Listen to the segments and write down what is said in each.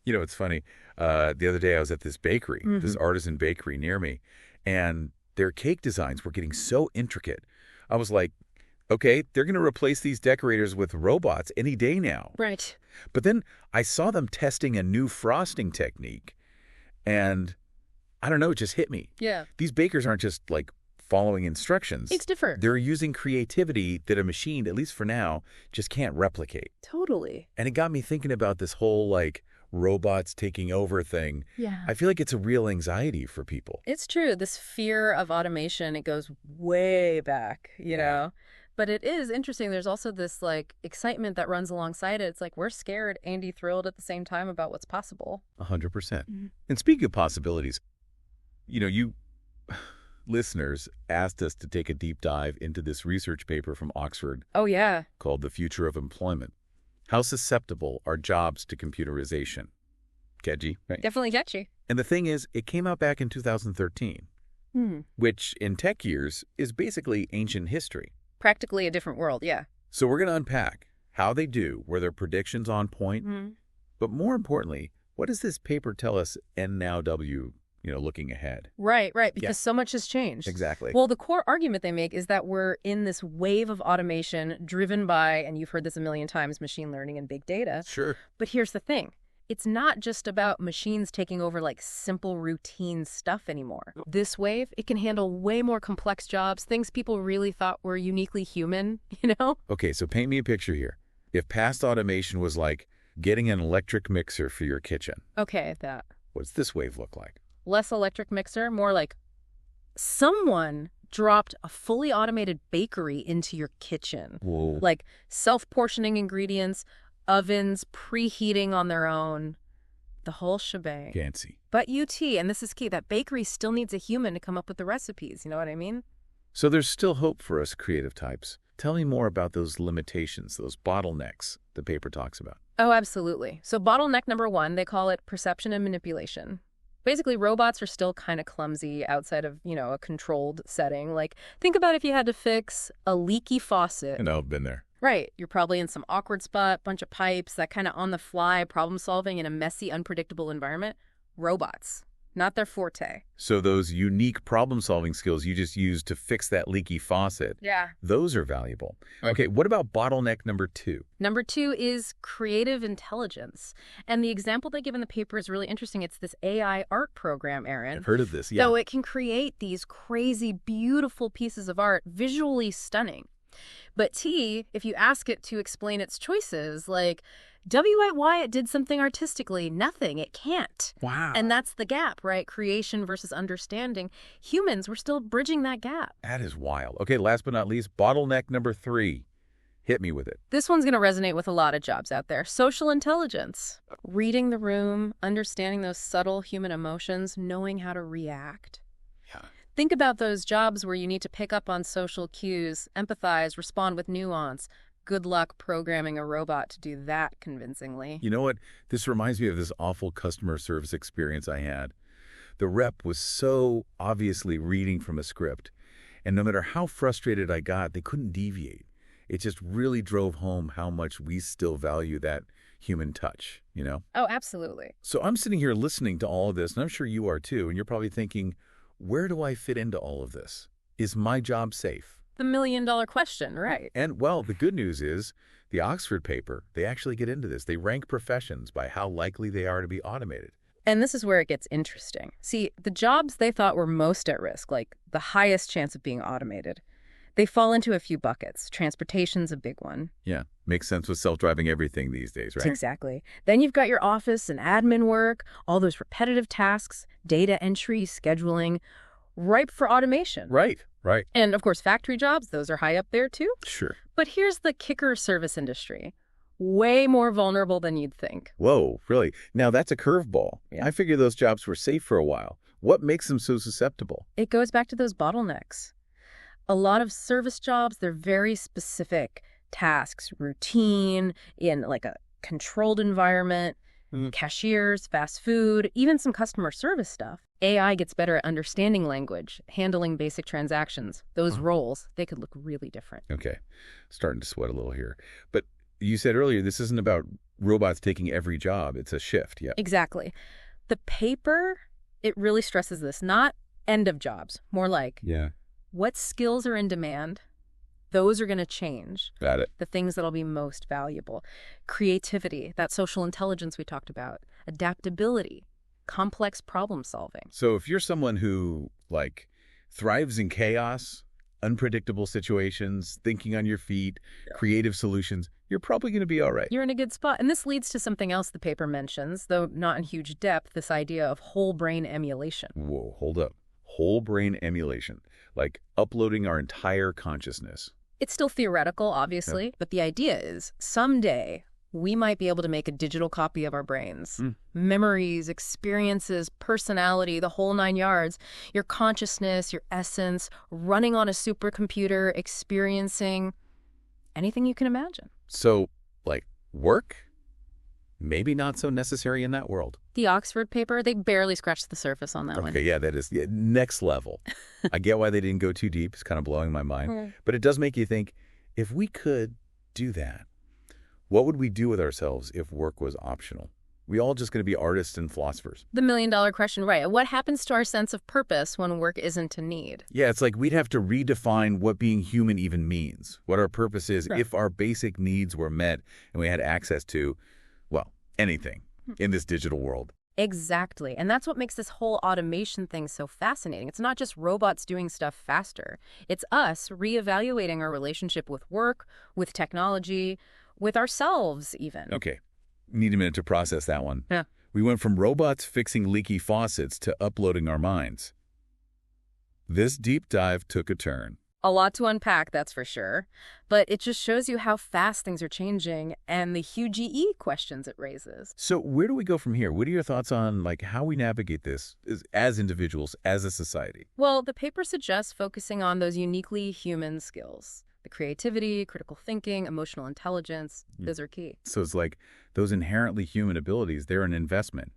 It's funny. The other day I was at this bakery, this artisan bakery near me, and their cake designs were getting so intricate. I was like, okay, they're going to replace these decorators with robots any day now. Right. But then I saw them testing a new frosting technique, and I don't know, it just hit me. Yeah. These bakers aren't just like following instructions. It's different. They're using creativity that a machine, at least for now, just can't replicate. Totally. And it got me thinking about this whole like robots taking over thing. Yeah. I feel like it's a real anxiety for people. It's true. This fear of automation, it goes way back, you know? But it is interesting. There's also this like excitement that runs alongside it. It's like we're scared and thrilled at the same time about what's possible. 100%. And speaking of possibilities, you listeners asked us to take a deep dive into this research paper from Oxford. Oh, yeah. Called The Future of Employment. How susceptible are jobs to computerization? Catchy, right? Definitely catchy. And the thing is, it came out back in 2013, which in tech years is basically ancient history. Practically a different world, yeah. So we're going to unpack how they do, were their predictions on point? But more importantly, what does this paper tell us NNW, looking ahead? Right, because so much has changed. Exactly. Well, the core argument they make is that we're in this wave of automation driven by, and you've heard this a million times, machine learning and big data. Sure. But here's the thing. It's not just about machines taking over like simple routine stuff anymore. This wave, it can handle way more complex jobs, things people really thought were uniquely human, Okay, so paint me a picture here. If past automation was like getting an electric mixer for your kitchen. Okay, that. What's this wave look like? Less electric mixer, more like someone dropped a fully automated bakery into your kitchen. Whoa. Like self-portioning ingredients, ovens preheating on their own, the whole shebang. Fancy. But and this is key, that bakery still needs a human to come up with the recipes. You know what I mean? So there's still hope for us creative types. Tell me more about those limitations, those bottlenecks the paper talks about. Oh, absolutely. So bottleneck number 1, they call it perception and manipulation. Basically, robots are still kind of clumsy outside of, a controlled setting. Like, think about if you had to fix a leaky faucet. And I've been there. Right. You're probably in some awkward spot, bunch of pipes, that kind of on-the-fly problem-solving in a messy, unpredictable environment. Robots. Not their forte. So those unique problem-solving skills you just used to fix that leaky faucet, those are valuable. Okay, what about bottleneck number 2? Number 2 is creative intelligence. And the example they give in the paper is really interesting. It's this AI art program, Aaron. I've heard of this, yeah. So it can create these crazy, beautiful pieces of art, visually stunning. But if you ask it to explain its choices, like, why it did something artistically, nothing, it can't. Wow. And that's the gap, right? Creation versus understanding. Humans, we're still bridging that gap. That is wild. Okay, last but not least, bottleneck number 3. Hit me with it. This one's going to resonate with a lot of jobs out there. Social intelligence. Reading the room, understanding those subtle human emotions, knowing how to react. Yeah. Think about those jobs where you need to pick up on social cues, empathize, respond with nuance. Good luck programming a robot to do that convincingly. You know what? This reminds me of this awful customer service experience I had. The rep was so obviously reading from a script, and no matter how frustrated I got, they couldn't deviate. It just really drove home how much we still value that human touch, Oh, absolutely. So I'm sitting here listening to all of this, and I'm sure you are too, and you're probably thinking, where do I fit into all of this? Is my job safe? The million-dollar question, right? And, well, the good news is the Oxford paper, they actually get into this. They rank professions by how likely they are to be automated. And this is where it gets interesting. See, the jobs they thought were most at risk, like the highest chance of being automated, they fall into a few buckets. Transportation's a big one. Yeah, makes sense with self-driving everything these days, right? Exactly. Then you've got your office and admin work, all those repetitive tasks, data entry, scheduling, ripe for automation. Right. And, of course, factory jobs, those are high up there, too. Sure. But here's the kicker: service industry. Way more vulnerable than you'd think. Whoa, really? Now, that's a curveball. Yeah. I figured those jobs were safe for a while. What makes them so susceptible? It goes back to those bottlenecks. A lot of service jobs, they're very specific tasks, routine, in like a controlled environment, cashiers, fast food, even some customer service stuff. AI gets better at understanding language, handling basic transactions. Those roles, they could look really different. Okay, starting to sweat a little here. But you said earlier this isn't about robots taking every job. It's a shift, yeah. Exactly. The paper, it really stresses this, not end of jobs, more like Yeah. what skills are in demand. Those are going to change. Got it. The things that'll be most valuable. Creativity, that social intelligence we talked about. Adaptability, complex problem solving. So if you're someone who, like, thrives in chaos, unpredictable situations, thinking on your feet, creative solutions, you're probably going to be all right. You're in a good spot. And this leads to something else the paper mentions, though not in huge depth, this idea of whole brain emulation. Whoa, hold up. Whole brain emulation, like uploading our entire consciousness. It's still theoretical, obviously, but the idea is someday we might be able to make a digital copy of our brains. Memories, experiences, personality, the whole 9 yards. Your consciousness, your essence, running on a supercomputer, experiencing anything you can imagine. So, like, work? Maybe not so necessary in that world. The Oxford paper, they barely scratched the surface on that one. Okay, yeah, that is next level. I get why they didn't go too deep. It's kind of blowing my mind. But it does make you think, if we could do that, what would we do with ourselves if work was optional? We all just going to be artists and philosophers. The million-dollar question, right? What happens to our sense of purpose when work isn't a need? Yeah, it's like we'd have to redefine what being human even means, what our purpose is if our basic needs were met and we had access to, well, anything in this digital world. Exactly. And that's what makes this whole automation thing so fascinating. It's not just robots doing stuff faster. It's us reevaluating our relationship with work, with technology, with ourselves even. Okay. Need a minute to process that one. Yeah. We went from robots fixing leaky faucets to uploading our minds. This deep dive took a turn. A lot to unpack, that's for sure. But it just shows you how fast things are changing and the huge questions it raises. So where do we go from here? What are your thoughts on like how we navigate this as individuals, as a society? Well, the paper suggests focusing on those uniquely human skills. The creativity, critical thinking, emotional intelligence, those are key. So it's like those inherently human abilities, they're an investment,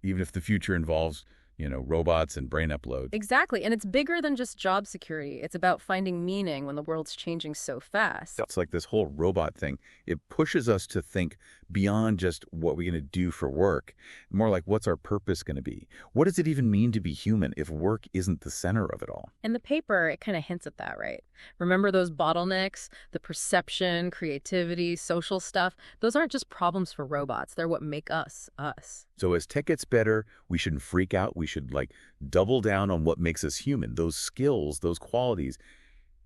even if the future involves, robots and brain upload. Exactly. And it's bigger than just job security. It's about finding meaning when the world's changing so fast. It's like this whole robot thing. It pushes us to think beyond just what we're going to do for work, more like what's our purpose going to be? What does it even mean to be human if work isn't the center of it all? In the paper, it kind of hints at that, right? Remember those bottlenecks, the perception, creativity, social stuff? Those aren't just problems for robots. They're what make us, us. So as tech gets better, we shouldn't freak out. We should double down on what makes us human. Those skills, those qualities,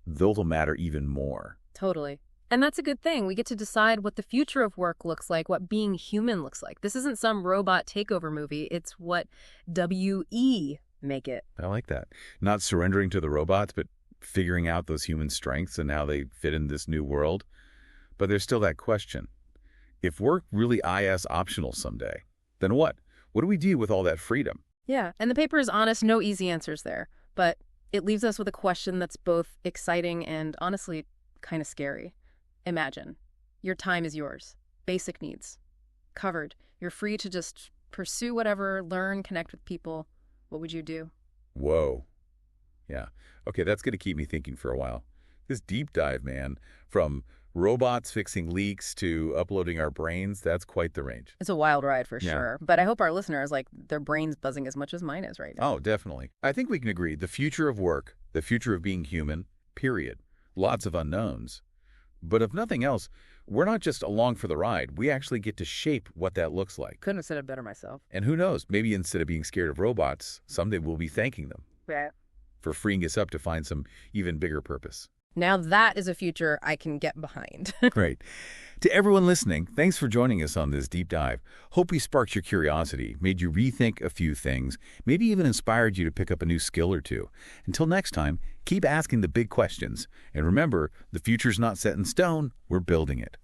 those will matter even more. Totally. And that's a good thing. We get to decide what the future of work looks like, what being human looks like. This isn't some robot takeover movie. It's what WE make it. I like that. Not surrendering to the robots, but figuring out those human strengths and how they fit in this new world. But there's still that question. If work really is optional someday, then what? What do we do with all that freedom? Yeah, and the paper is honest, no easy answers there. But it leaves us with a question that's both exciting and honestly kind of scary. Imagine, your time is yours. Basic needs. Covered. You're free to just pursue whatever, learn, connect with people. What would you do? Whoa. Yeah. Okay, that's going to keep me thinking for a while. This deep dive, man, from robots fixing leaks to uploading our brains, that's quite the range. It's a wild ride for sure. But I hope our listeners, their brains buzzing as much as mine is right now. Oh, definitely. I think we can agree. The future of work, the future of being human, period. Lots of unknowns. But if nothing else, we're not just along for the ride. We actually get to shape what that looks like. Couldn't have said it better myself. And who knows, maybe instead of being scared of robots, someday we'll be thanking them for freeing us up to find some even bigger purpose. Now that is a future I can get behind. Great. To everyone listening, thanks for joining us on this deep dive. Hope we sparked your curiosity, made you rethink a few things, maybe even inspired you to pick up a new skill or two. Until next time, keep asking the big questions. And remember, the future's not set in stone, we're building it.